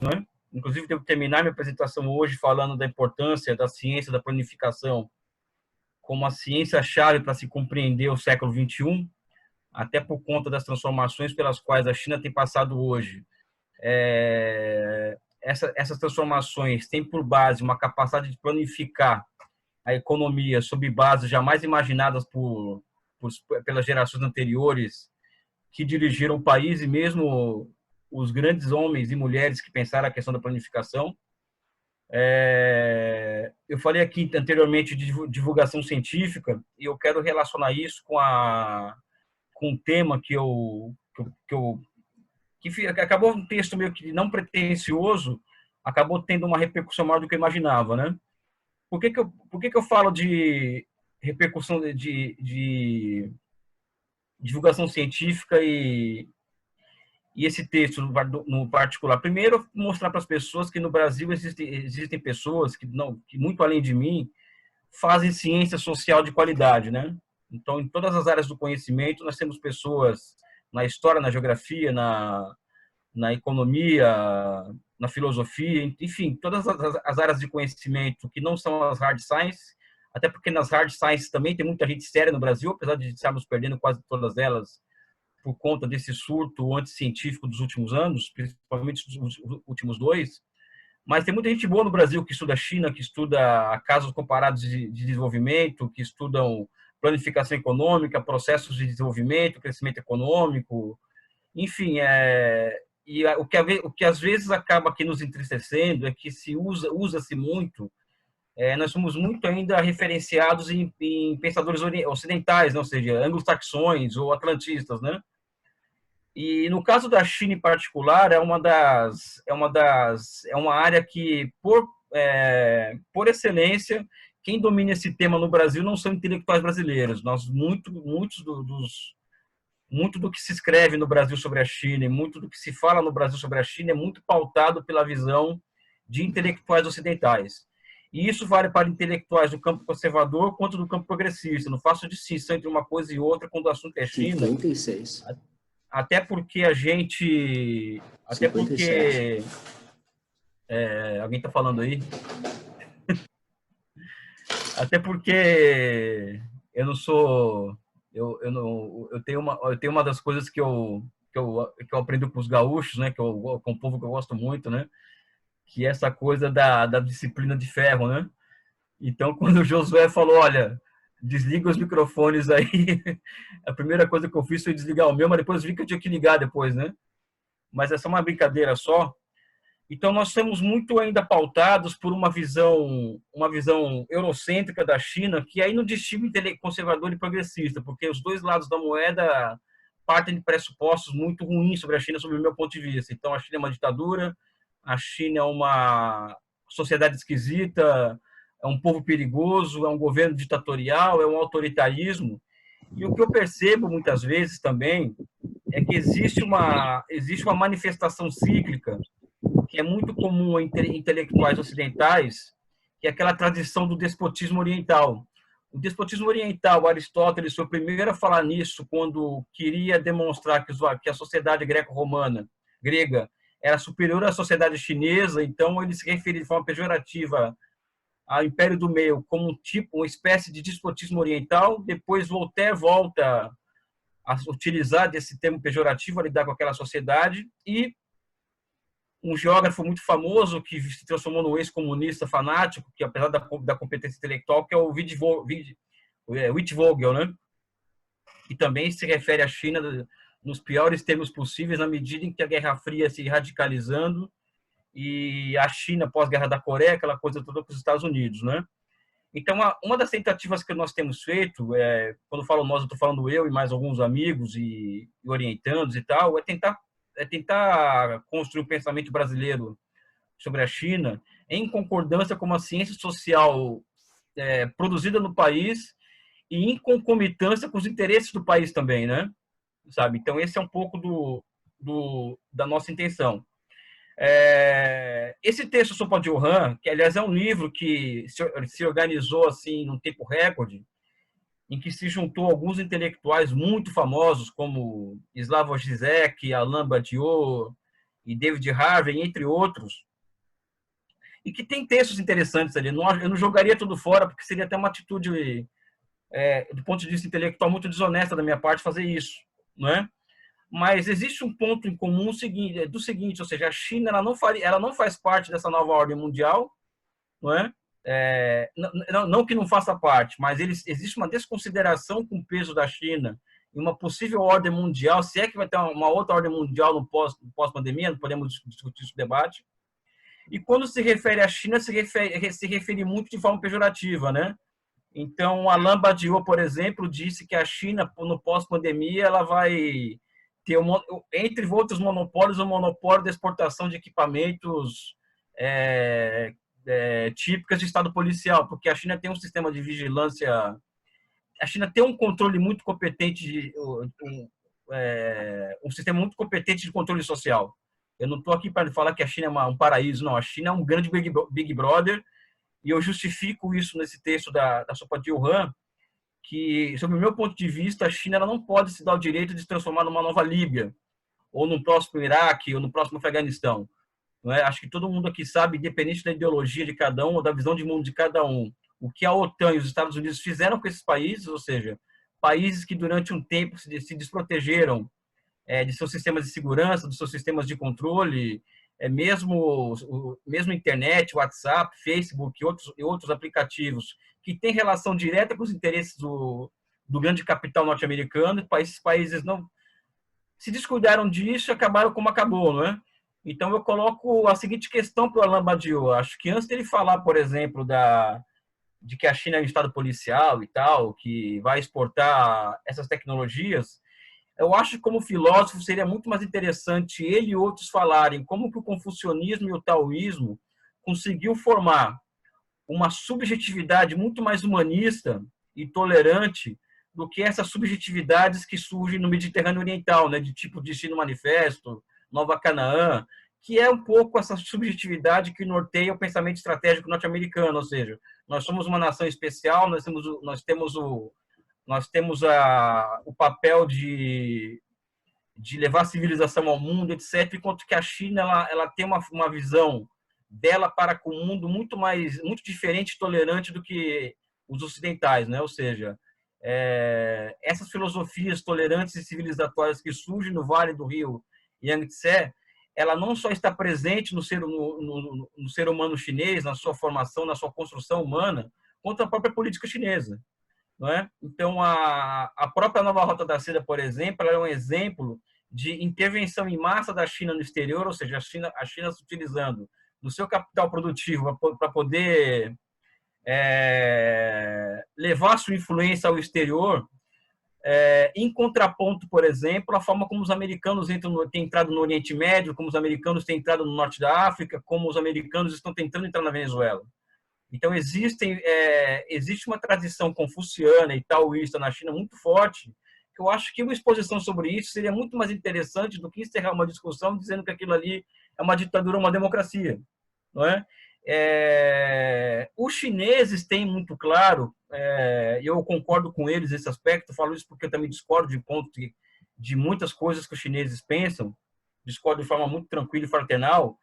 né? Inclusive, devo terminar minha apresentação hoje falando da importância da ciência da planificação como a ciência-chave para se compreender o século XXI, até por conta das transformações pelas quais a China tem passado hoje. Essas transformações têm por base uma capacidade de planificar a economia sob bases jamais imaginadas pelas gerações anteriores que dirigiram o país, e mesmo os grandes homens e mulheres que pensaram a questão da planificação. Eu falei aqui anteriormente de divulgação científica, e eu quero relacionar isso com um tema que acabou um texto meio que não pretensioso, acabou tendo uma repercussão maior do que eu imaginava, né? Por que eu falo de repercussão de divulgação científica e esse texto no particular? Primeiro, mostrar para as pessoas que no Brasil existem pessoas que muito além de mim fazem ciência social de qualidade, né? Então, em todas as áreas do conhecimento, nós temos pessoas na história, na geografia, na economia, na filosofia, enfim, todas as áreas de conhecimento que não são as hard science, até porque nas hard science também tem muita gente séria no Brasil, apesar de estarmos perdendo quase todas elas por conta desse surto anticientífico dos últimos anos, principalmente dos últimos 2. Mas tem muita gente boa no Brasil que estuda a China, que estuda casos comparados de desenvolvimento, que estudam planificação econômica, processos de desenvolvimento, crescimento econômico, enfim, o que às vezes acaba aqui nos entristecendo é que usa-se muito, nós somos muito ainda referenciados em pensadores ocidentais, não, ou seja, anglo-saxões ou atlantistas, né? E no caso da China em particular, é uma área que, por excelência, quem domina esse tema no Brasil não são intelectuais brasileiros. Muito do que se escreve no Brasil sobre a China e muito do que se fala no Brasil sobre a China é muito pautado pela visão de intelectuais ocidentais. E isso vale para intelectuais do campo conservador quanto do campo progressista. Não faço distinção entre uma coisa e outra quando o assunto é China. 56. Até porque a gente... Até 57. porque... alguém está falando aí? Até porque eu não sou... Eu tenho uma das coisas que eu aprendo com os gaúchos, né? Com o povo que eu gosto muito, né? Que é essa coisa da disciplina de ferro, né? Então, quando o Josué falou, olha, desliga os microfones aí, a primeira coisa que eu fiz foi desligar o meu, mas depois vi que eu tinha que ligar depois, né? Mas essa é uma brincadeira só. Então, nós estamos muito ainda pautados por uma visão eurocêntrica da China, que aí não distingue conservador e progressista, porque os dois lados da moeda partem de pressupostos muito ruins sobre a China, sob o meu ponto de vista. Então, a China é uma ditadura, a China é uma sociedade esquisita, é um povo perigoso, é um governo ditatorial, é um autoritarismo. E o que eu percebo muitas vezes também é que existe uma manifestação cíclica que é muito comum entre intelectuais ocidentais, que é aquela tradição do despotismo oriental. O despotismo oriental, Aristóteles foi o primeiro a falar nisso quando queria demonstrar que a sociedade greco-romana, grega, era superior à sociedade chinesa, então ele se referia de forma pejorativa ao Império do Meio como uma espécie de despotismo oriental. Depois Voltaire volta a utilizar desse termo pejorativo a lidar com aquela sociedade, e um geógrafo muito famoso que se transformou num ex-comunista fanático, que apesar da competência intelectual, que é o Wittevogel, né? Que também se refere à China nos piores termos possíveis, na medida em que a Guerra Fria se radicalizando e a China pós-guerra da Coreia, aquela coisa toda com os Estados Unidos, né? Então, uma das tentativas que nós temos feito, quando eu falo nós, eu estou falando eu e mais alguns amigos e orientandos e tal, é tentar construir um pensamento brasileiro sobre a China em concordância com uma ciência social produzida no país e em concomitância com os interesses do país também, né? Sabe? Então, esse é um pouco da nossa intenção. Esse texto Sopa de Wuhan, que aliás é um livro que se organizou assim num tempo recorde, em que se juntou alguns intelectuais muito famosos como Slavoj Žižek, Alain Badiou e David Harvey, entre outros, e que tem textos interessantes ali. Eu não jogaria tudo fora, porque seria até uma atitude, do ponto de vista intelectual, muito desonesta da minha parte fazer isso, não é? Mas existe um ponto em comum do seguinte, ou seja, a China ela não faz parte dessa nova ordem mundial, não é? Não que não faça parte, mas existe uma desconsideração com o peso da China em uma possível ordem mundial, se é que vai ter uma outra ordem mundial no pós-pandemia, podemos discutir esse debate. E quando se refere à China, se refere muito de forma pejorativa, né? Então, Alain Badiou, por exemplo, disse que a China, no pós-pandemia, ela vai ter, entre outros monopólios, o monopólio da exportação de equipamentos típicas de Estado policial, porque a China tem um sistema de vigilância, a China tem um controle muito competente, um sistema muito competente de controle social. Eu não estou aqui para falar que a China é um paraíso, não. A China é um grande Big Brother, e eu justifico isso nesse texto da Sopati Han, que, sob o meu ponto de vista, a China ela não pode se dar o direito de se transformar numa nova Líbia, ou no próximo Iraque, ou no próximo Afeganistão. Não é? Acho que todo mundo aqui sabe, independente da ideologia de cada um, ou da visão de mundo de cada um, o que a OTAN e os Estados Unidos fizeram com esses países, ou seja, países que durante um tempo se desprotegeram de seus sistemas de segurança, dos seus sistemas de controle, mesmo internet, WhatsApp, Facebook e outros aplicativos que têm relação direta com os interesses do grande capital norte-americano. Esses países não se descuidaram disso e acabaram como acabou, não é? Então eu coloco a seguinte questão para o Alain Badiou. Acho que antes dele falar, por exemplo, de que a China é um estado policial e tal, que vai exportar essas tecnologias, eu acho que, como filósofo, seria muito mais interessante ele e outros falarem como que o confucionismo e o taoísmo conseguiu formar uma subjetividade muito mais humanista e tolerante do que essas subjetividades que surgem no Mediterrâneo Oriental, né, de tipo Destino Manifesto, Nova Canaã, que é um pouco essa subjetividade que norteia o pensamento estratégico norte-americano, ou seja, nós somos uma nação especial, nós temos o papel de levar a civilização ao mundo, etc., enquanto que a China ela tem uma visão dela para com o mundo muito diferente e tolerante do que os ocidentais, né? Ou seja, essas filosofias tolerantes e civilizatórias que surgem no Vale do Rio Yangtze, ela não só está presente no ser humano chinês, na sua formação, na sua construção humana, quanto a própria política chinesa. Não é? Então, a própria Nova Rota da Seda, por exemplo, ela é um exemplo de intervenção em massa da China no exterior, ou seja, a China se utilizando do seu capital produtivo para poder levar sua influência ao exterior, em contraponto, por exemplo, a forma como os americanos têm entrado no Oriente Médio, como os americanos têm entrado no Norte da África, como os americanos estão tentando entrar na Venezuela. Então, existe uma tradição confuciana e taoísta na China muito forte, que eu acho que uma exposição sobre isso seria muito mais interessante do que encerrar uma discussão dizendo que aquilo ali é uma ditadura ou uma democracia. Não é? Os chineses têm muito claro, e eu concordo com eles nesse aspecto, falo isso porque eu também discordo de muitas coisas que os chineses pensam, discordo de forma muito tranquila e fraternal,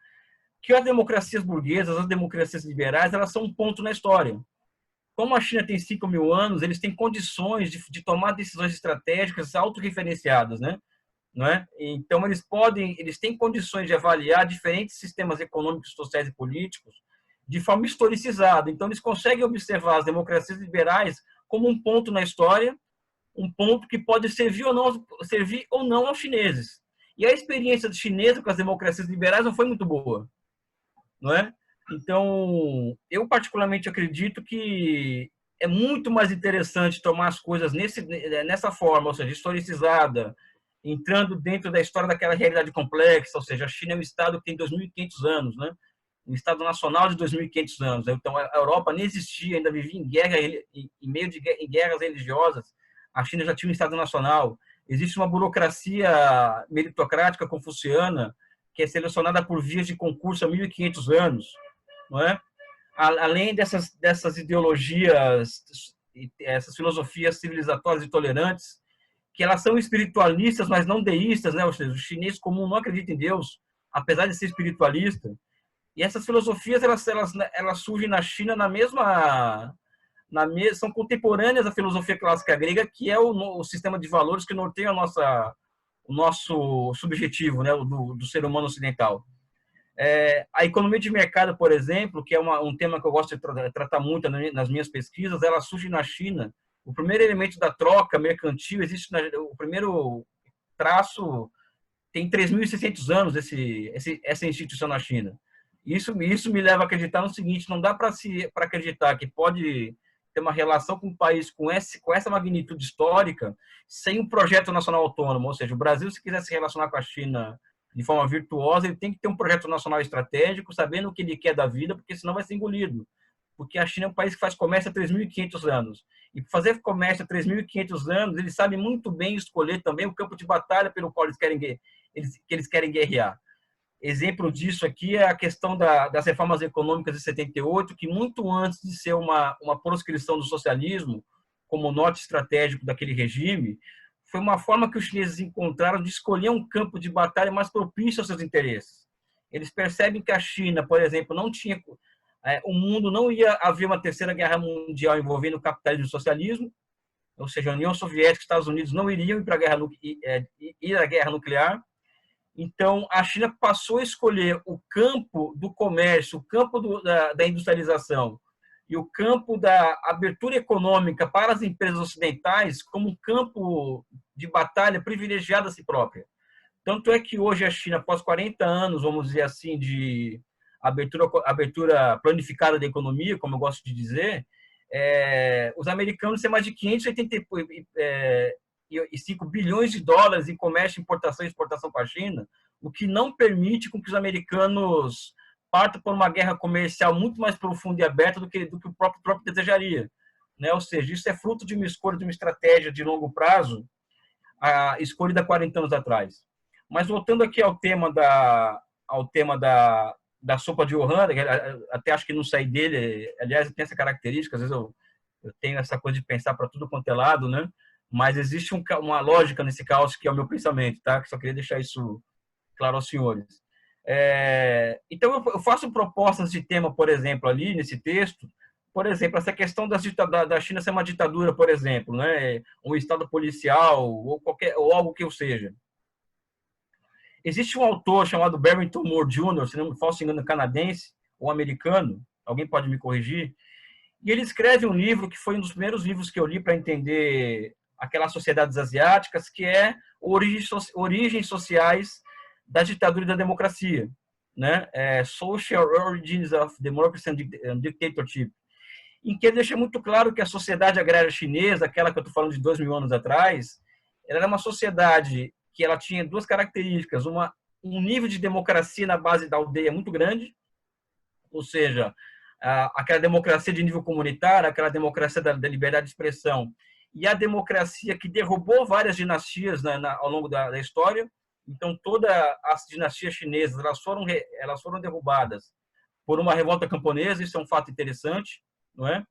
que as democracias burguesas, as democracias liberais, elas são um ponto na história. Como a China tem 5.000 anos, eles têm condições de tomar decisões estratégicas autorreferenciadas, né? Não é? Então, eles têm condições de avaliar diferentes sistemas econômicos, sociais e políticos de forma historicizada. Então, eles conseguem observar as democracias liberais como um ponto na história, um ponto que pode servir ou não aos chineses. E a experiência chinesa com as democracias liberais não foi muito boa. Não é? Então, eu particularmente acredito que é muito mais interessante tomar as coisas nessa forma, ou seja, historicizada, entrando dentro da história daquela realidade complexa, ou seja, a China é um estado que tem 2.500 anos, né? Um estado nacional de 2.500 anos. Então, a Europa nem existia, ainda vivia em guerra, em meio de guerras religiosas. A China já tinha um estado nacional. Existe uma burocracia meritocrática confuciana que é selecionada por vias de concurso há 1.500 anos, não é? Além dessas ideologias, essas filosofias civilizatórias e tolerantes, que elas são espiritualistas, mas não deístas, né? Ou seja, o chinês comum não acredita em Deus, apesar de ser espiritualista. E essas filosofias elas surgem na China são contemporâneas à filosofia clássica grega, que é o sistema de valores que norteia o nosso subjetivo, né, do ser humano ocidental. A economia de mercado, por exemplo, que é um tema que eu gosto de tratar muito nas minhas pesquisas, ela surge na China. O primeiro elemento da troca mercantil existe o primeiro traço tem 3.600 anos essa instituição na China. Isso me leva a acreditar no seguinte: não dá para acreditar que pode ter uma relação com um país com essa magnitude histórica sem um projeto nacional autônomo. Ou seja, o Brasil, se quiser se relacionar com a China de forma virtuosa, ele tem que ter um projeto nacional estratégico, sabendo o que ele quer da vida, porque senão vai ser engolido. Porque a China é um país que faz comércio há 3.500 anos. E para fazer comércio há 3.500 anos, eles sabem muito bem escolher também o campo de batalha pelo qual eles querem guerrear. Exemplo disso aqui é a questão das reformas econômicas de 78, que muito antes de ser uma proscrição do socialismo, como norte estratégico daquele regime, foi uma forma que os chineses encontraram de escolher um campo de batalha mais propício aos seus interesses. Eles percebem que a China, por exemplo, não tinha... o mundo não ia haver uma terceira guerra mundial envolvendo o capitalismo e o socialismo, ou seja, a União Soviética e os Estados Unidos não iriam ir à guerra nuclear. Então, a China passou a escolher o campo do comércio, o campo da industrialização e o campo da abertura econômica para as empresas ocidentais como um campo de batalha privilegiado a si própria. Tanto é que hoje a China, após 40 anos, vamos dizer assim, de abertura planificada da economia, como eu gosto de dizer, os americanos têm mais de 585 bilhões de dólares em comércio, importação e exportação com a China, o que não permite com que os americanos partam por uma guerra comercial muito mais profunda e aberta do que o próprio desejaria. Né? Ou seja, isso é fruto de uma escolha, de uma estratégia de longo prazo, escolhida há 40 anos atrás. Mas voltando aqui ao tema da sopa de Wuhan, até acho que não saí dele, aliás, tem essa característica, às vezes eu tenho essa coisa de pensar para tudo quanto é lado, né? Mas existe uma lógica nesse caos que é o meu pensamento, tá? Que só queria deixar isso claro aos senhores. Então, eu faço propostas de tema, por exemplo, ali nesse texto, por exemplo, essa questão da China ser uma ditadura, por exemplo, né? Um estado policial ou algo que eu seja. Existe um autor chamado Barrington Moore Jr., se não me falso engano, canadense ou americano, alguém pode me corrigir, e ele escreve um livro que foi um dos primeiros livros que eu li para entender aquelas sociedades asiáticas, que é Origens Sociais da Ditadura e da Democracia, né? Social Origins of Democracy and Dictatorship, em que ele deixa muito claro que a sociedade agrária chinesa, aquela que eu estou falando de 2.000 anos atrás, ela era uma sociedade que ela tinha duas características: um nível de democracia na base da aldeia muito grande, ou seja, aquela democracia de nível comunitário, aquela democracia da liberdade de expressão, e a democracia que derrubou várias dinastias ao longo da história. Então, todas as dinastias chinesas elas foram derrubadas por uma revolta camponesa, isso é um fato interessante, não é?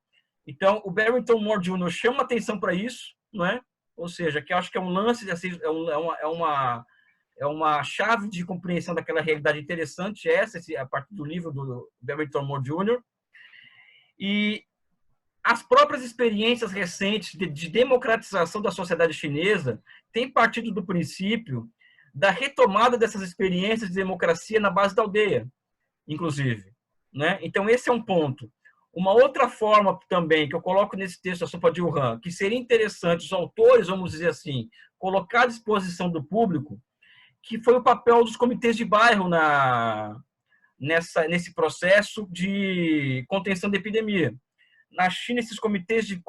Então, o Barrington Moore Jr. chama atenção para isso, não é? Ou seja, que eu acho que é um lance, é uma chave de compreensão daquela realidade interessante, a partir do livro do Barrington Moore Jr. E as próprias experiências recentes de democratização da sociedade chinesa têm partido do princípio da retomada dessas experiências de democracia na base da aldeia, inclusive, né? Então, esse é um ponto. Uma outra forma também que eu coloco nesse texto da Sopa de Wuhan, que seria interessante os autores, vamos dizer assim, colocar à disposição do público, que foi o papel dos comitês de bairro nesse processo de contenção da epidemia. Na China, esses comitê de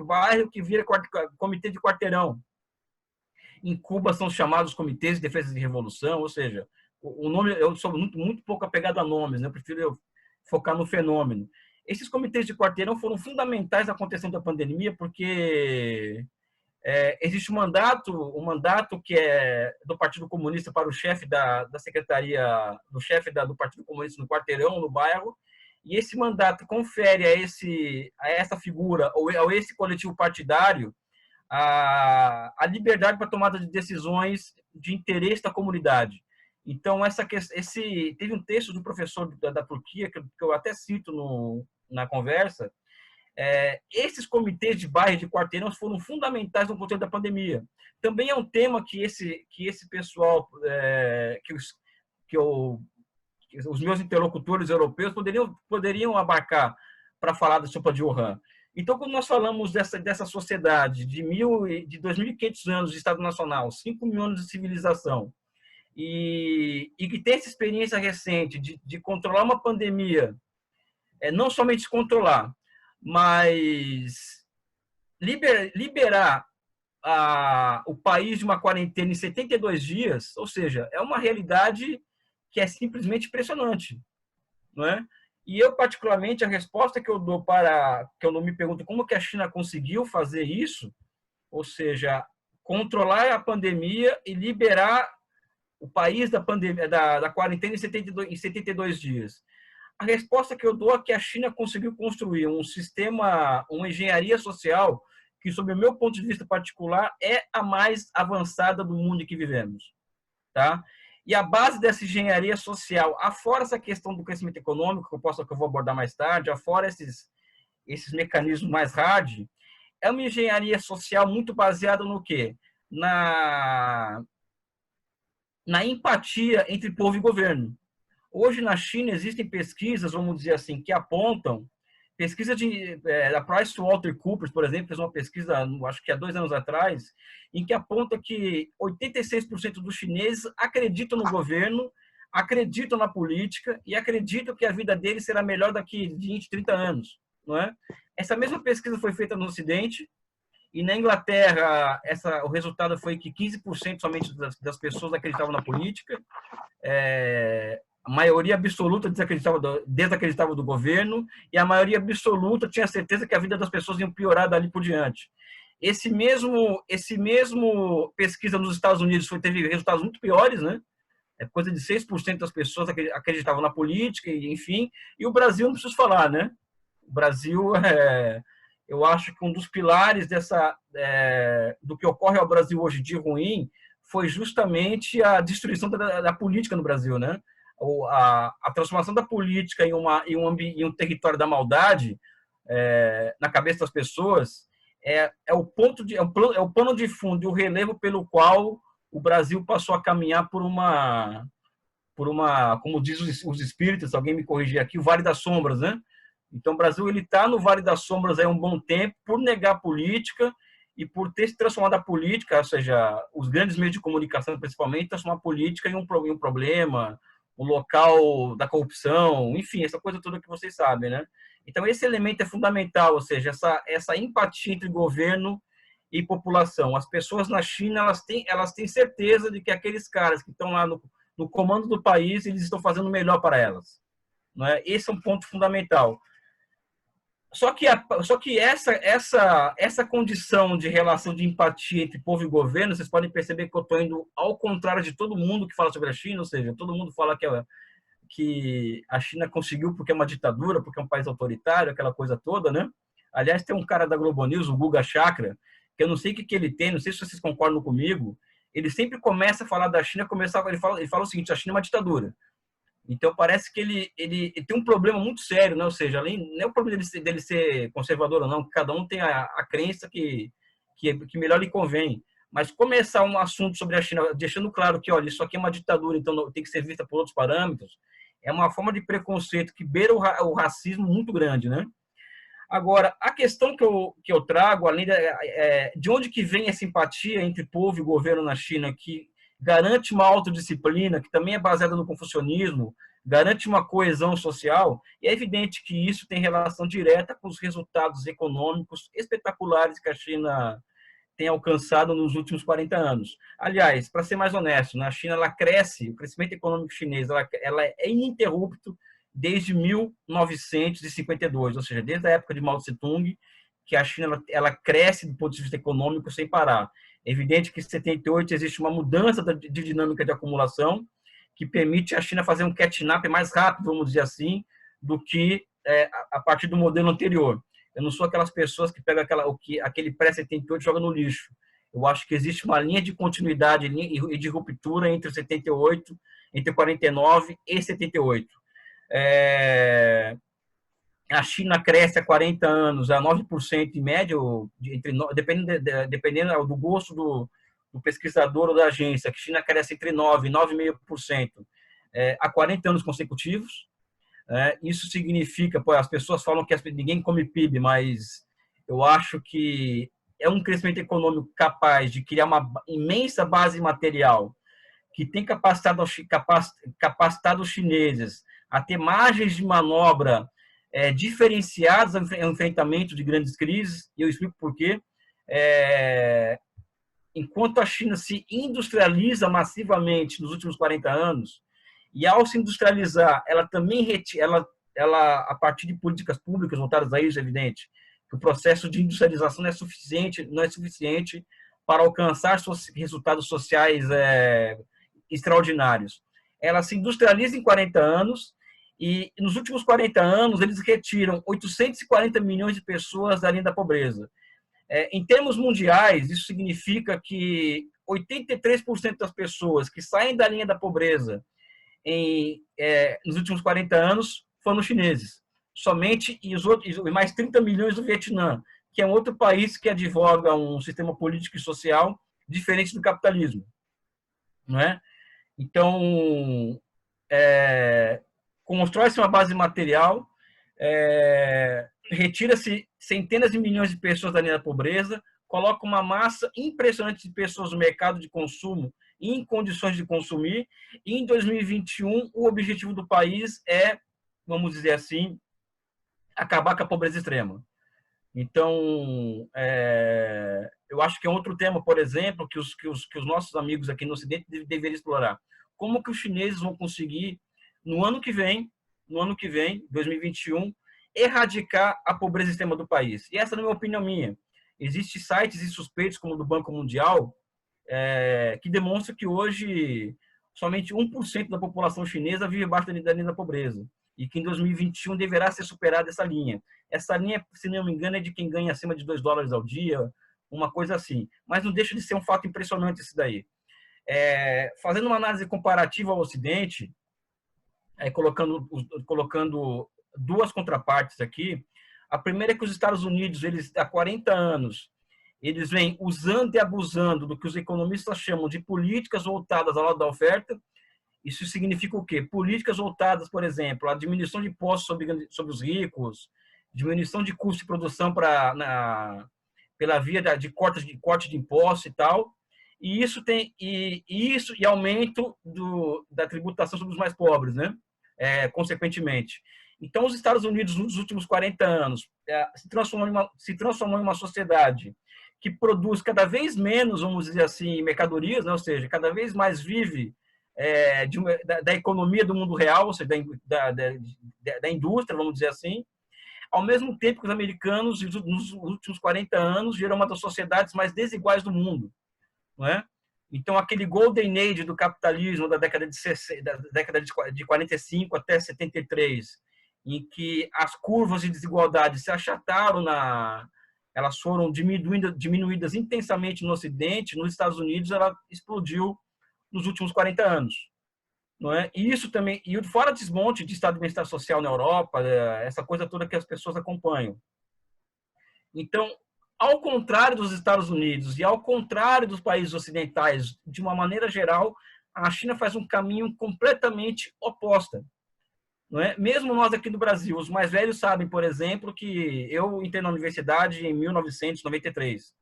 bairro que vira comitê de quarteirão. Em Cuba são chamados comitês de defesa de revolução, ou seja, o nome, eu sou muito pouco apegado a nomes, né? Eu prefiro focar no fenômeno. Esses comitês de quarteirão foram fundamentais na contenção da pandemia, porque existe um mandato que é do Partido Comunista para o chefe da secretaria, do Partido Comunista no quarteirão, no bairro, e esse mandato confere a essa figura, ou a esse coletivo partidário, a liberdade para tomada de decisões de interesse da comunidade. Então, teve um texto do professor da Turquia, que eu até cito na conversa. Esses comitês de bairro, de quarteirão, foram fundamentais no contexto da pandemia. Também é um tema que esse pessoal, os meus interlocutores europeus poderiam abarcar para falar da sopa de Wuhan. Então, quando nós falamos dessa sociedade de 2.500 anos de Estado Nacional, 5 mil anos de civilização, e que tem essa experiência recente de controlar uma pandemia, não somente controlar, mas liberar o país de uma quarentena em 72 dias, ou seja, é uma realidade que é simplesmente impressionante, não é? E eu, particularmente, a resposta que eu dou que eu não me pergunto como que a China conseguiu fazer isso, ou seja, controlar a pandemia e liberar o país da pandemia, da quarentena em 72 dias. A resposta que eu dou é que a China conseguiu construir um sistema, uma engenharia social que, sob o meu ponto de vista particular, é a mais avançada do mundo em que vivemos, tá? E a base dessa engenharia social, afora essa questão do crescimento econômico, que eu vou abordar mais tarde, afora esses mecanismos mais hard, é uma engenharia social muito baseada no quê? Na empatia entre povo e governo. Hoje, na China, existem pesquisas, vamos dizer assim, que apontam, pesquisa da PricewaterhouseCoopers, por exemplo, fez uma pesquisa, acho que há 2 anos atrás, em que aponta que 86% dos chineses acreditam no governo, acreditam na política e acreditam que a vida deles será melhor daqui 20, 30 anos. Não é? Essa mesma pesquisa foi feita no Ocidente, e na Inglaterra o resultado foi que 15% somente das pessoas acreditavam na política, a maioria absoluta desacreditava do governo, e a maioria absoluta tinha certeza que a vida das pessoas ia piorar dali por diante. Esse mesmo pesquisa nos Estados Unidos teve resultados muito piores, né? Coisa de 6% das pessoas acreditavam na política, enfim. E o Brasil, não preciso falar, né? O Brasil, eu acho que um dos pilares do que ocorre ao Brasil hoje de ruim foi justamente a destruição da política no Brasil, né? A transformação da política em um território da maldade na cabeça das pessoas é o pano de fundo e o relevo pelo qual o Brasil passou a caminhar por uma como diz os espíritas, alguém me corrigir aqui, o Vale das Sombras, né? Então o Brasil ele está no Vale das Sombras há um bom tempo por negar a política e por ter se transformado a política, ou seja, os grandes meios de comunicação principalmente, transformar a política em um problema, o local da corrupção, enfim, essa coisa toda que vocês sabem, né? Então, esse elemento é fundamental, ou seja, essa empatia entre governo e população. As pessoas na China, elas têm certeza de que aqueles caras que estão lá no comando do país, eles estão fazendo o melhor para elas. Não é? Esse é um ponto fundamental. Só que essa condição de relação de empatia entre povo e governo, vocês podem perceber que eu estou indo ao contrário de todo mundo que fala sobre a China, ou seja, todo mundo fala que a China conseguiu porque é uma ditadura, porque é um país autoritário, aquela coisa toda, né? Aliás, tem um cara da Globo News, o Guga Chakra, que eu não sei o que ele tem, não sei se vocês concordam comigo, ele sempre começa a falar da China, ele fala o seguinte, a China é uma ditadura. Então, parece que ele tem um problema muito sério, né? Ou seja, não é o problema dele ser conservador ou não, cada um tem a crença que melhor lhe convém. Mas começar um assunto sobre a China, deixando claro que, olha, isso aqui é uma ditadura, então tem que ser vista por outros parâmetros, é uma forma de preconceito que beira o racismo muito grande, né? Agora, a questão que eu trago, além de onde que vem essa empatia entre povo e governo na China, que garante uma autodisciplina, que também é baseada no confucionismo, garante uma coesão social, e é evidente que isso tem relação direta com os resultados econômicos espetaculares que a China tem alcançado nos últimos 40 anos. Aliás, para ser mais honesto, na China ela cresce, o crescimento econômico chinês ela é ininterrupto desde 1952, ou seja, desde a época de Mao Tse-tung, que a China ela cresce do ponto de vista econômico sem parar. É evidente que em 78 existe uma mudança de dinâmica de acumulação que permite a China fazer um catch-up mais rápido, vamos dizer assim, do que a partir do modelo anterior. Eu não sou aquelas pessoas que pegam aquele pré-78 e jogam no lixo. Eu acho que existe uma linha de continuidade e de ruptura entre 78 entre 49 e 78. A China cresce há 40 anos a 9% em média, dependendo do gosto do pesquisador ou da agência, a China cresce entre 9% e 9,5% há 40 anos consecutivos. Isso significa, as pessoas falam que ninguém come PIB, mas eu acho que é um crescimento econômico capaz de criar uma imensa base material que tem capacitado os chineses a ter margens de manobra diferenciadas ao enfrentamento de grandes crises, e eu explico por quê. Enquanto a China se industrializa massivamente nos últimos 40 anos, e ao se industrializar, ela também a partir de políticas públicas voltadas a isso, é evidente que o processo de industrialização não é suficiente para alcançar resultados sociais extraordinários. Ela se industrializa em 40 anos e nos últimos 40 anos eles retiram 840 milhões de pessoas da linha da pobreza. Em termos mundiais, isso significa que 83% das pessoas que saem da linha da pobreza nos últimos 40 anos foram chineses. Somente e mais 30 milhões do Vietnã, que é um outro país que advoga um sistema político e social diferente do capitalismo, não é? Então, constrói-se uma base material, retira-se centenas de milhões de pessoas da linha da pobreza, coloca uma massa impressionante de pessoas no mercado de consumo em condições de consumir, e em 2021 o objetivo do país vamos dizer assim, acabar com a pobreza extrema. Então, eu acho que é outro tema, por exemplo, que os nossos amigos aqui no Ocidente deveriam explorar. Como que os chineses vão conseguir, no ano que vem, 2021, erradicar a pobreza extrema do país? E essa não é uma opinião minha. Existem sites e suspeitos, como o do Banco Mundial, que demonstram que hoje somente 1% da população chinesa vive abaixo da linha da pobreza, e que em 2021 deverá ser superada essa linha. Essa linha, se não me engano, é de quem ganha acima de $2 ao dia, uma coisa assim. Mas não deixa de ser um fato impressionante esse daí. Fazendo uma análise comparativa ao Ocidente, colocando duas contrapartes aqui. A primeira é que os Estados Unidos, há 40 anos, eles vêm usando e abusando do que os economistas chamam de políticas voltadas ao lado da oferta. Isso significa o quê? Políticas voltadas, por exemplo, à diminuição de impostos sobre os ricos, diminuição de custo de produção pela via de corte de impostos e tal. E isso e aumento da tributação sobre os mais pobres, né? Consequentemente. Então, os Estados Unidos, nos últimos 40 anos, se transformou em uma sociedade que produz cada vez menos, vamos dizer assim, mercadorias, né? Ou seja, cada vez mais vive da economia do mundo real, ou seja, da indústria, vamos dizer assim, ao mesmo tempo que os americanos, nos últimos 40 anos, geram uma das sociedades mais desiguais do mundo, não é? Então, aquele golden age do capitalismo da década de 45 até 73, em que as curvas de desigualdade se achataram, elas foram diminuídas intensamente no Ocidente, nos Estados Unidos ela explodiu nos últimos 40 anos. Não é? E isso também, e fora desmonte de estado de bem-estar social na Europa, essa coisa toda que as pessoas acompanham. Então, ao contrário dos Estados Unidos e ao contrário dos países ocidentais, de uma maneira geral, a China faz um caminho completamente oposto. Não é? Mesmo nós aqui no Brasil, os mais velhos sabem, por exemplo, que eu entrei na universidade em 1993.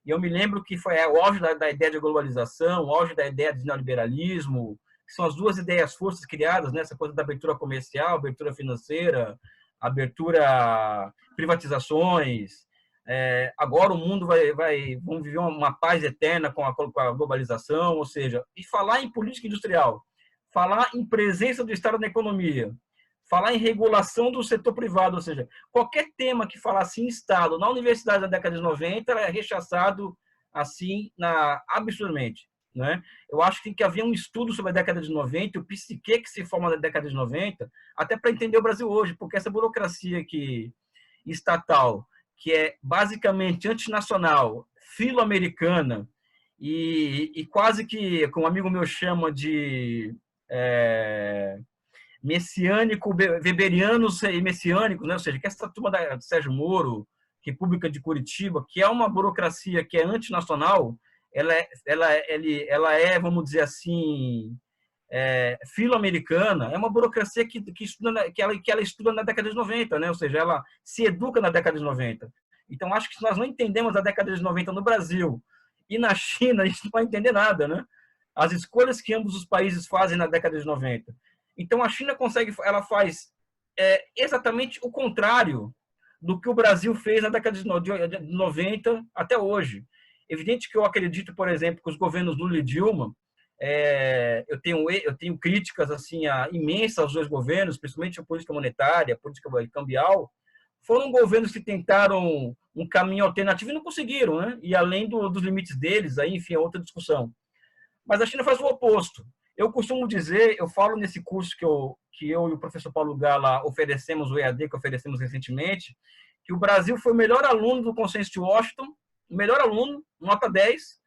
E eu me lembro que foi o auge da ideia de globalização, o auge da ideia de neoliberalismo, que são as duas ideias forças criadas, né? Essa coisa da abertura comercial, abertura financeira, abertura privatizações. Agora o mundo vamos viver uma paz eterna com a globalização, ou seja, e falar em política industrial, falar em presença do Estado na economia, falar em regulação do setor privado, ou seja, qualquer tema que falasse em Estado na universidade da década de 90 é rechaçado assim absurdamente. Né? Eu acho que tem que haver um estudo sobre a década de 90, o psique que se forma na década de 90, até para entender o Brasil hoje, porque essa burocracia estatal, que é basicamente antinacional, filo-americana, e quase que, como um amigo meu chama de messiânico, weberianos e messiânicos, né? Ou seja, que essa turma do Sérgio Moro, República de Curitiba, que é uma burocracia que é antinacional, ela é, vamos dizer assim, filo-americana, é uma burocracia que ela estuda na década de 90, né? Ou seja, ela se educa na década de 90. Então, acho que se nós não entendemos a década de 90 no Brasil e na China, a gente não vai entender nada, né? As escolhas que ambos os países fazem na década de 90. Então, a China ela faz exatamente o contrário do que o Brasil fez na década de 90 até hoje. Evidente que eu acredito, por exemplo, que os governos Lula e Dilma, eu tenho críticas assim imensas aos dois governos, principalmente a política monetária, a política cambial. Foram governos que tentaram um caminho alternativo e não conseguiram, né? E além dos limites deles, aí, enfim, é outra discussão. Mas a China faz o oposto. Eu costumo dizer, eu falo nesse curso que eu e o professor Paulo Gala oferecemos, o EAD que oferecemos recentemente, que o Brasil foi o melhor aluno do Consenso de Washington, o melhor aluno, nota 10,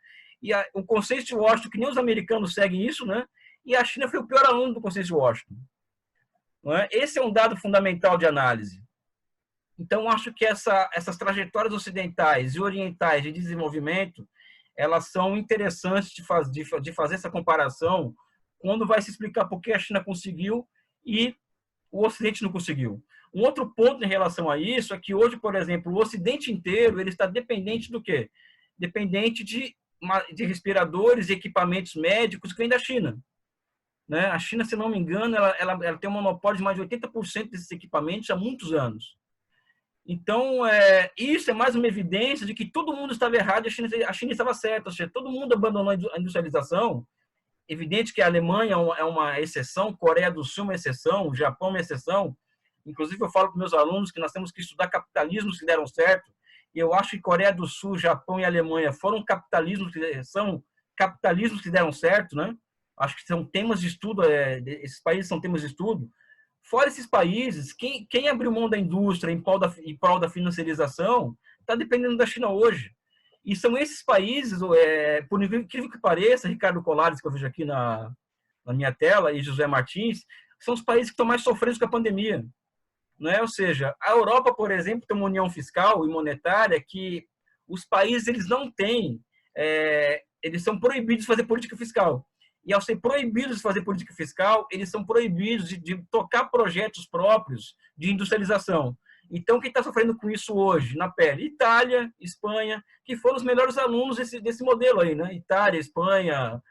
e o Consenso de Washington, que nem os americanos seguem isso, né? E a China foi o pior aluno do Consenso de Washington. Não é? Esse é um dado fundamental de análise. Então, acho que essas trajetórias ocidentais e orientais de desenvolvimento, elas são interessantes de fazer essa comparação quando vai se explicar por que a China conseguiu e o Ocidente não conseguiu. Um outro ponto em relação a isso é que hoje, por exemplo, o Ocidente inteiro ele está dependente do quê? Dependente de respiradores e equipamentos médicos que vêm da China. Né? A China, se não me engano, ela tem um monopólio de mais de 80% desses equipamentos há muitos anos. Então, isso é mais uma evidência de que todo mundo estava errado e a China estava certa. Ou seja, todo mundo abandonou a industrialização. Evidente que a Alemanha é uma exceção, Coreia do Sul é uma exceção, o Japão é uma exceção. Inclusive, eu falo para meus alunos que nós temos que estudar capitalismos que deram certo. E eu acho que Coreia do Sul, Japão e Alemanha são capitalismos que deram certo, né? Acho que são temas de estudo, esses países são temas de estudo. Fora esses países, quem abriu mão da indústria em prol da financiarização está dependendo da China hoje. E são esses países, por incrível que pareça, Ricardo Colares, que eu vejo aqui na minha tela, e José Martins, são os países que estão mais sofrendo com a pandemia. Não é? Ou seja, a Europa, por exemplo, tem uma união fiscal e monetária que os países eles não têm, eles são proibidos de fazer política fiscal. E ao ser proibidos de fazer política fiscal, eles são proibidos de tocar projetos próprios de industrialização. Então, quem está sofrendo com isso hoje, na pele? Itália, Espanha, que foram os melhores alunos desse modelo aí, né? Itália, Espanha,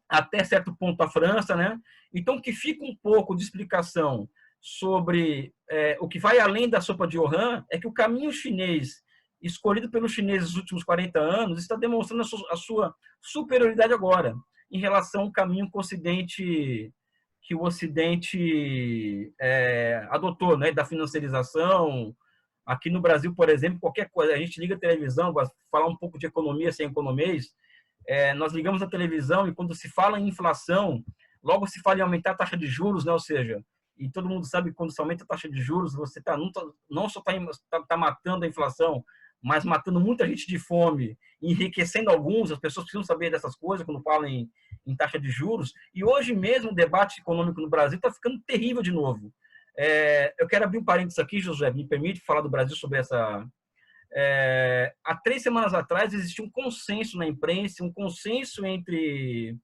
até certo ponto a França, né? Então, que fica um pouco de explicação sobre o que vai além da sopa de Wuhan é que o caminho chinês escolhido pelos chineses nos últimos 40 anos está demonstrando a sua superioridade agora em relação ao caminho que o Ocidente adotou, né, da financiarização. Aqui no Brasil, por exemplo, qualquer coisa, a gente liga a televisão, vai falar um pouco de economia sem economês, nós ligamos a televisão e quando se fala em inflação, logo se fala em aumentar a taxa de juros, né? Ou seja, e todo mundo sabe que quando se aumenta a taxa de juros, você não só está matando a inflação, mas matando muita gente de fome, enriquecendo alguns. As pessoas precisam saber dessas coisas quando falam em taxa de juros. E hoje mesmo o debate econômico no Brasil está ficando terrível de novo. Eu quero abrir um parênteses aqui, José, me permite falar do Brasil sobre essa... há 3 semanas atrás existia um consenso na imprensa, um consenso entre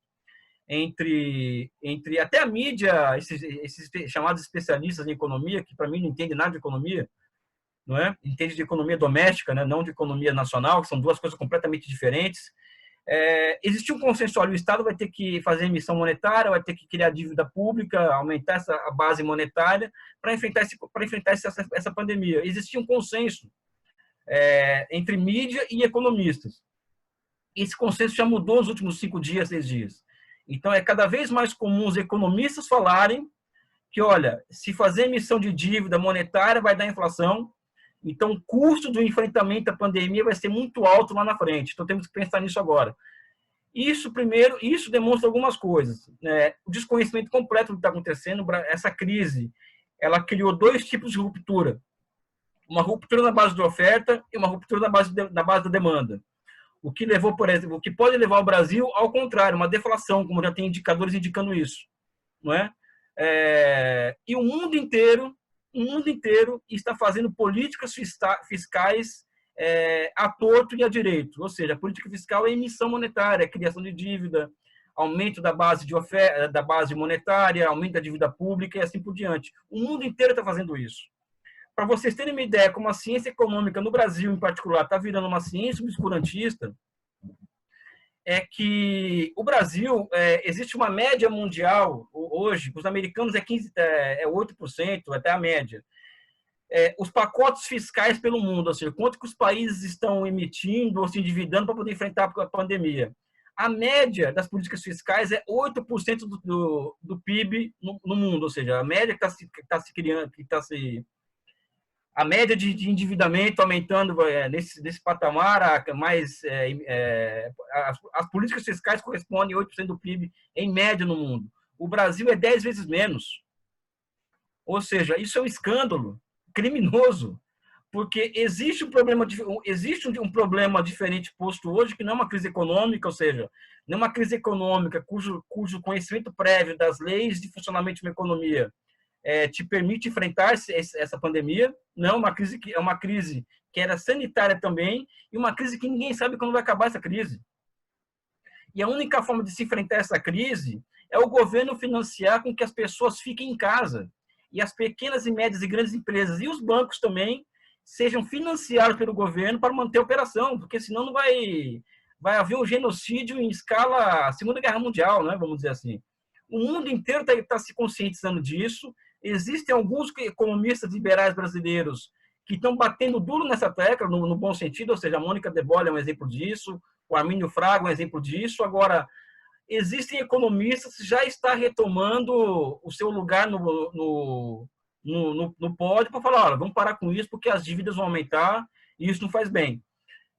até a mídia, esses chamados especialistas em economia, que para mim não entendem nada de economia, não é? Entende de economia doméstica, né? Não de economia nacional, que são duas coisas completamente diferentes. Existe um consenso, olha, o Estado vai ter que fazer emissão monetária, vai ter que criar dívida pública, aumentar a base monetária para enfrentar essa pandemia. Existia um consenso entre mídia e economistas. Esse consenso já mudou nos últimos 5 dias, 6 dias. Então, é cada vez mais comum os economistas falarem que, olha, se fazer emissão de dívida monetária vai dar inflação, então o custo do enfrentamento à pandemia vai ser muito alto lá na frente. Então, temos que pensar nisso agora. Isso demonstra algumas coisas. O desconhecimento completo do que está acontecendo, essa crise, ela criou 2 tipos de ruptura. Uma ruptura na base da oferta e uma ruptura na base da demanda. O que levou, por exemplo, o que pode levar o Brasil ao contrário, uma deflação, como já tem indicadores indicando isso, não é? E o mundo inteiro está fazendo políticas fiscais a torto e a direito. Ou seja, a política fiscal é emissão monetária, criação de dívida, aumento da base de oferta, da base monetária, aumento da dívida pública e assim por diante. O mundo inteiro está fazendo isso. Para vocês terem uma ideia como a ciência econômica no Brasil, em particular, está virando uma ciência obscurantista, é que o Brasil, existe uma média mundial hoje, os americanos 8%, até a média. Os pacotes fiscais pelo mundo, ou seja, quanto que os países estão emitindo ou se endividando para poder enfrentar a pandemia. A média das políticas fiscais é 8% do PIB no mundo, ou seja, a média que está se criando, a média de endividamento aumentando nesse patamar, as políticas fiscais correspondem a 8% do PIB em média no mundo. O Brasil é 10 vezes menos. Ou seja, isso é um escândalo criminoso, porque existe um problema diferente posto hoje, que não é uma crise econômica, ou seja, não é uma crise econômica cujo conhecimento prévio das leis de funcionamento de uma economia te permite enfrentar essa pandemia. Não, é uma crise que era sanitária também, e uma crise que ninguém sabe quando vai acabar essa crise. E a única forma de se enfrentar essa crise é o governo financiar com que as pessoas fiquem em casa, e as pequenas e médias e grandes empresas e os bancos também sejam financiados pelo governo para manter a operação, porque senão não vai haver um genocídio em escala Segunda Guerra Mundial, né, vamos dizer assim. O mundo inteiro está se conscientizando disso. Existem alguns economistas liberais brasileiros que estão batendo duro nessa tecla, no bom sentido, ou seja, a Mônica de Bolle é um exemplo disso, o Armínio Fraga é um exemplo disso. Agora, existem economistas que já estão retomando o seu lugar no pódio para falar, olha, vamos parar com isso porque as dívidas vão aumentar e isso não faz bem.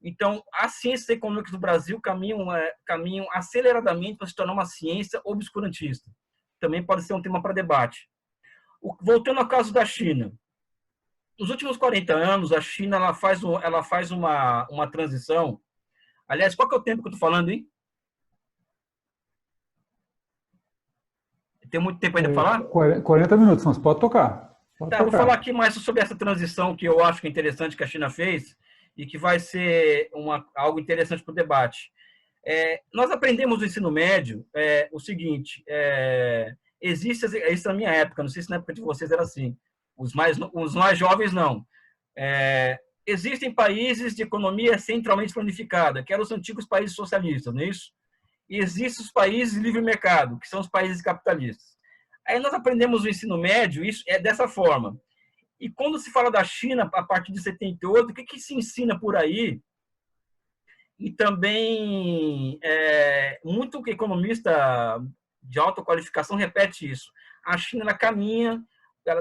Então, as ciências econômicas do Brasil caminham aceleradamente para se tornar uma ciência obscurantista. Também pode ser um tema para debate. Voltando ao caso da China. Nos últimos 40 anos, a China ela faz uma transição. Aliás, qual que é o tempo que eu estou falando, hein? Tem muito tempo ainda para falar? 40 minutos, mas pode tocar. Vou falar aqui mais sobre essa transição que eu acho que é interessante que a China fez e que vai ser algo interessante para o debate. Nós aprendemos no ensino médio o seguinte, isso na minha época, não sei se na época de vocês era assim, os mais jovens não. Existem países de economia centralmente planificada, que eram os antigos países socialistas, não é isso? E existem os países de livre mercado, que são os países capitalistas. Aí nós aprendemos no ensino médio, isso é dessa forma. E quando se fala da China, a partir de 78, o que se ensina por aí? E também, muito economista de alta qualificação repete isso. A China ela caminha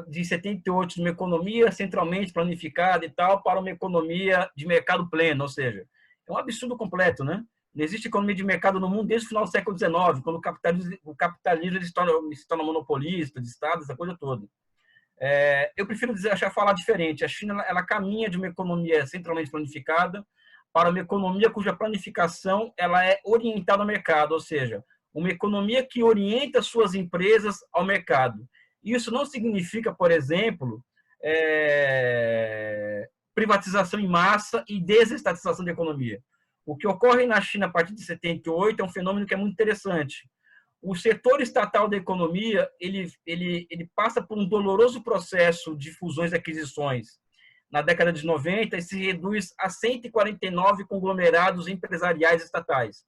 de 78 de uma economia centralmente planificada e tal para uma economia de mercado pleno, ou seja, é um absurdo completo, né? Não existe economia de mercado no mundo desde o final do século XIX, quando o capitalismo se torna monopolista de estados, essa coisa toda. Eu prefiro falar diferente. A China ela caminha de uma economia centralmente planificada para uma economia cuja planificação ela é orientada ao mercado, ou seja, uma economia que orienta suas empresas ao mercado. Isso não significa, por exemplo, privatização em massa e desestatização da economia. O que ocorre na China a partir de 78 é um fenômeno que é muito interessante. O setor estatal da economia ele passa por um doloroso processo de fusões e aquisições na década de 90 e se reduz a 149 conglomerados empresariais estatais.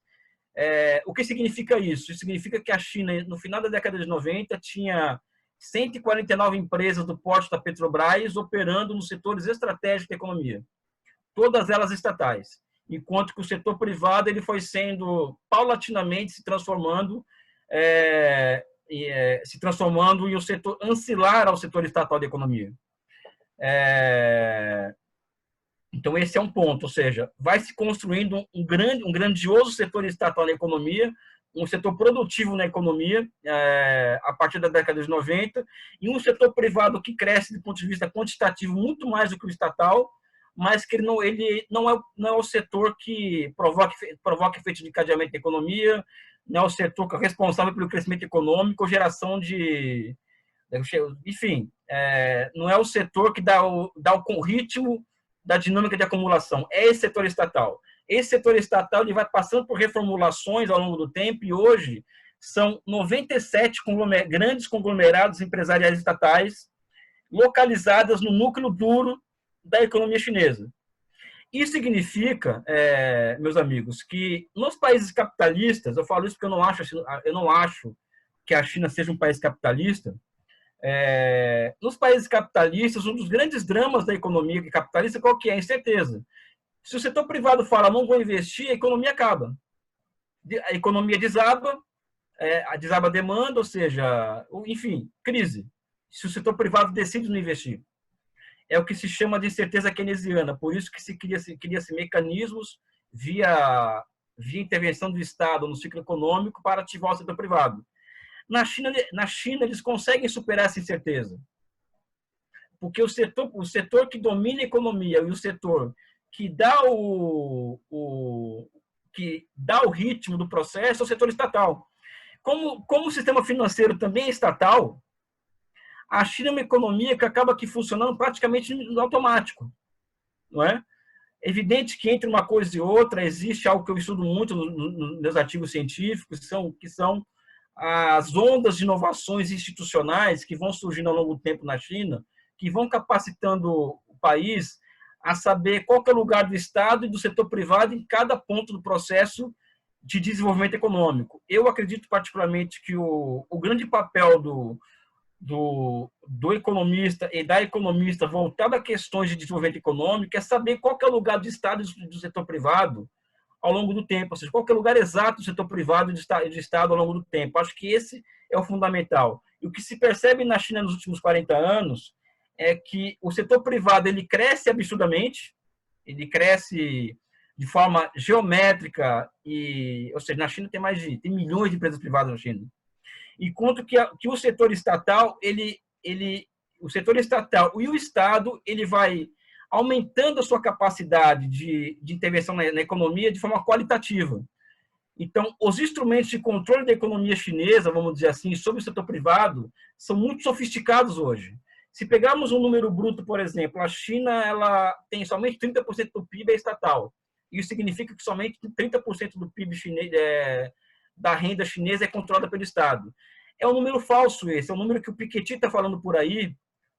O que significa isso? Isso significa que a China, no final da década de 90, tinha 149 empresas do porte da Petrobras operando nos setores estratégicos da economia, todas elas estatais, enquanto que o setor privado ele foi sendo paulatinamente se transformando em um setor ancilar ao setor estatal da economia. Então, esse é um ponto, ou seja, vai se construindo um grandioso setor estatal na economia, um setor produtivo na economia, a partir da década de 90, e um setor privado que cresce do ponto de vista quantitativo muito mais do que o estatal, mas que ele não é o setor que provoca efeito de encadeamento da economia, não é o setor que é responsável pelo crescimento econômico ou geração de... Enfim, não é o setor que dá o ritmo da dinâmica de acumulação, é esse setor estatal. Esse setor estatal ele vai passando por reformulações ao longo do tempo e hoje são 97 grandes conglomerados empresariais estatais localizadas no núcleo duro da economia chinesa. Isso significa, meus amigos, que nos países capitalistas, eu falo isso porque eu não acho que a China seja um país capitalista. Nos países capitalistas, um dos grandes dramas da economia capitalista qual que é? A incerteza. Se o setor privado fala não vou investir, a economia acaba. A economia desaba a demanda, ou seja, enfim, crise. Se o setor privado decide não investir. É o que se chama de incerteza keynesiana, por isso que se cria-se mecanismos via intervenção do Estado no ciclo econômico para ativar o setor privado. Na China eles conseguem superar essa incerteza, porque o setor que domina a economia e o setor que dá o ritmo do processo é o setor estatal. Como o sistema financeiro também é estatal, a China é uma economia que acaba aqui funcionando praticamente no automático, não é? É evidente que entre uma coisa e outra existe algo que eu estudo muito nos meus artigos científicos, que são as ondas de inovações institucionais que vão surgindo ao longo do tempo na China, que vão capacitando o país a saber qual que é o lugar do Estado e do setor privado em cada ponto do processo de desenvolvimento econômico. Eu acredito particularmente que o grande papel do economista e da economista voltado a questões de desenvolvimento econômico é saber qual que é o lugar do Estado e do setor privado ao longo do tempo, ou seja, qual que é o lugar exato do setor privado e do Estado ao longo do tempo. Acho que esse é o fundamental. E o que se percebe na China nos últimos 40 anos é que o setor privado ele cresce absurdamente, ele cresce de forma geométrica, ou seja, na China tem milhões de empresas privadas na China. Enquanto que o setor estatal, o setor estatal e o Estado, ele vai aumentando a sua capacidade de intervenção na economia de forma qualitativa. Então, os instrumentos de controle da economia chinesa, vamos dizer assim, sobre o setor privado, são muito sofisticados hoje. Se pegarmos um número bruto, por exemplo, a China ela tem somente 30% do PIB é estatal. Isso significa que somente 30% do PIB chinês, da renda chinesa é controlada pelo Estado. É um número falso esse, é um número que o Piketty está falando por aí,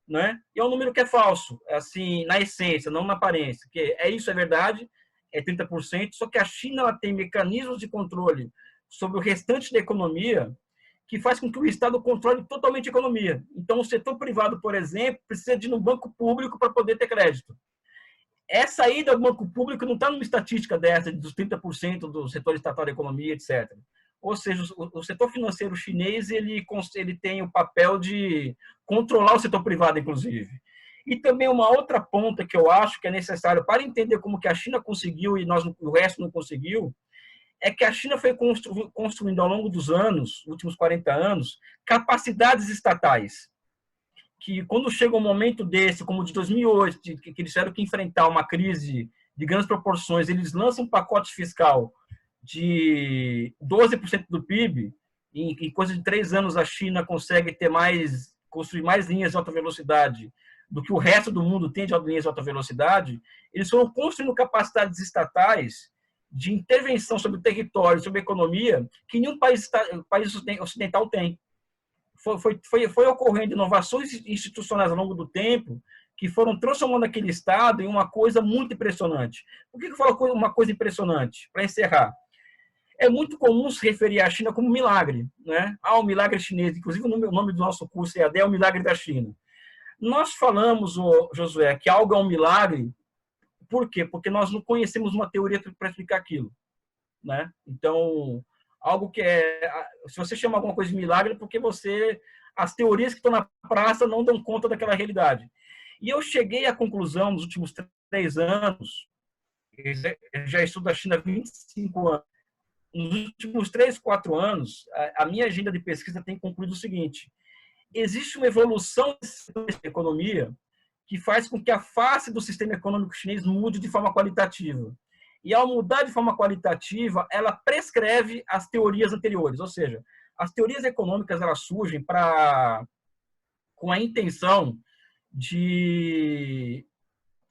né? E é um número que é falso, assim, na essência, não na aparência. Que isso é verdade, é 30%, só que a China ela tem mecanismos de controle sobre o restante da economia que faz com que o Estado controle totalmente a economia. Então, o setor privado, por exemplo, precisa de ir no banco público para poder ter crédito. Essa ida ao banco público não está numa estatística dessa, dos 30% do setor estatal da economia, etc. Ou seja, o setor financeiro chinês ele tem o papel de controlar o setor privado, inclusive. E também uma outra ponta que eu acho que é necessário para entender como que a China conseguiu e o resto não conseguiu, é que a China foi construindo ao longo dos anos, últimos 40 anos, capacidades estatais. Que quando chega um momento desse, como o de 2008, que eles tiveram que enfrentar uma crise de grandes proporções, eles lançam um pacote fiscal de 12% do PIB, em coisa de 3 anos a China consegue construir mais linhas de alta velocidade do que o resto do mundo tem de linhas de alta velocidade, eles foram construindo capacidades estatais de intervenção sobre o território, sobre a economia, que nenhum país ocidental tem. Foi ocorrendo inovações institucionais ao longo do tempo que foram transformando aquele Estado em uma coisa muito impressionante. Por que eu falo uma coisa impressionante? Para encerrar. É muito comum se referir à China como milagre, né? O milagre chinês. Inclusive, o nome do nosso curso EAD é o milagre da China. Nós falamos, Josué, que algo é um milagre. Por quê? Porque nós não conhecemos uma teoria para explicar aquilo, né? Então, algo que se você chama alguma coisa de milagre, é porque as teorias que estão na praça não dão conta daquela realidade. E eu cheguei à conclusão nos últimos 3 anos, eu já estudo a China há 25 anos, nos últimos 3, 4 anos, a minha agenda de pesquisa tem concluído o seguinte: existe uma evolução da economia que faz com que a face do sistema econômico chinês mude de forma qualitativa. E, ao mudar de forma qualitativa, ela prescreve as teorias anteriores, ou seja, as teorias econômicas elas surgem com a intenção de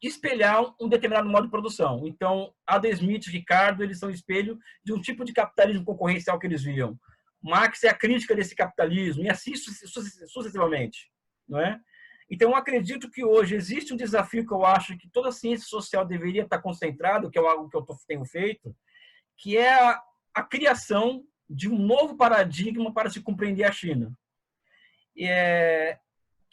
espelhar um determinado modo de produção. Então, Adam Smith e Ricardo, eles são espelho de um tipo de capitalismo concorrencial que eles viam. Marx é a crítica desse capitalismo, e assim sucessivamente. Não é? Então, eu acredito que hoje existe um desafio que eu acho que toda a ciência social deveria estar concentrado, que é algo que eu tenho feito, que é a criação de um novo paradigma para se compreender a China.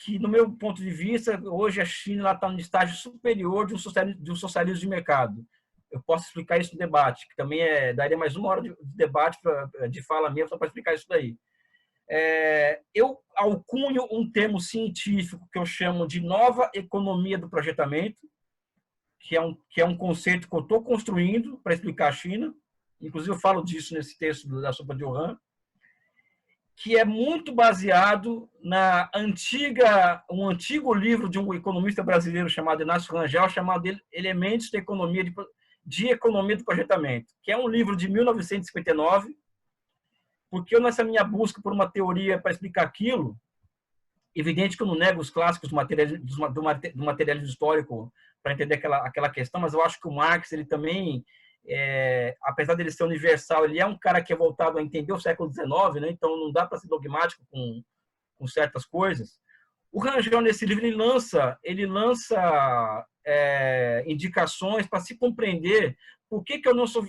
Que, no meu ponto de vista, hoje a China está no estágio superior de um socialismo de mercado. Eu posso explicar isso no debate, que também daria mais 1 hora de debate, de fala minha, só para explicar isso daí. Eu alcunho um termo científico que eu chamo de nova economia do projetamento, que é um conceito que eu estou construindo para explicar a China. Inclusive, eu falo disso nesse texto da Sopa de Johan, que é muito baseado um antigo livro de um economista brasileiro chamado Inácio Rangel, chamado Elementos de Economia do Projetamento, que é um livro de 1959, porque nessa minha busca por uma teoria para explicar aquilo, evidente que eu não nego os clássicos do materialismo histórico para entender aquela questão, mas eu acho que o Marx, ele também, apesar dele ser universal, ele é um cara que é voltado a entender o século XIX, né? Então não dá para ser dogmático com certas coisas. O Rangel, nesse livro, ele lança indicações para se compreender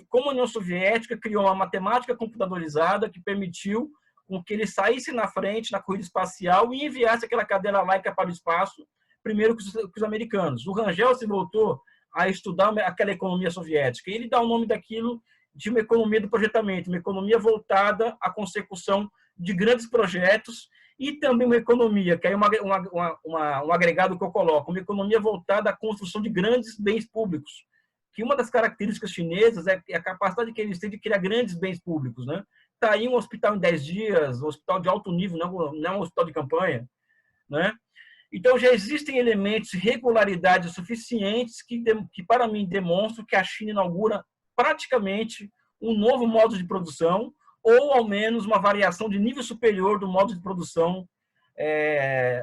como a União Soviética criou uma matemática computadorizada que permitiu com que ele saísse na frente na corrida espacial e enviasse aquela cadeira laica para o espaço, primeiro que os americanos. O Rangel se voltou a estudar aquela economia soviética. E ele dá o nome daquilo de uma economia do projetamento, uma economia voltada à consecução de grandes projetos e também uma economia, que é um agregado que eu coloco, uma economia voltada à construção de grandes bens públicos, que uma das características chinesas é a capacidade que eles têm de criar grandes bens públicos, né? Está aí um hospital em 10 dias, um hospital de alto nível, não é um hospital de campanha, né? Então, já existem elementos, regularidades suficientes que para mim, demonstram que a China inaugura praticamente um novo modo de produção, ou, ao menos, uma variação de nível superior do modo de produção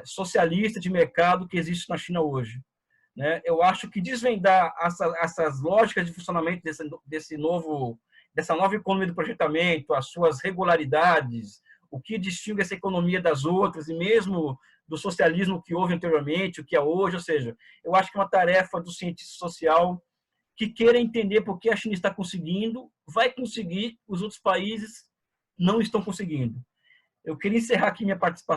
socialista de mercado que existe na China hoje. Né? Eu acho que desvendar essas lógicas de funcionamento dessa nova economia do projetamento, as suas regularidades, o que distingue essa economia das outras, e mesmo do socialismo que houve anteriormente, o que é hoje, ou seja, eu acho que é uma tarefa do cientista social que queira entender por que a China está conseguindo, vai conseguir, os outros países não estão conseguindo. Eu queria encerrar aqui minha participação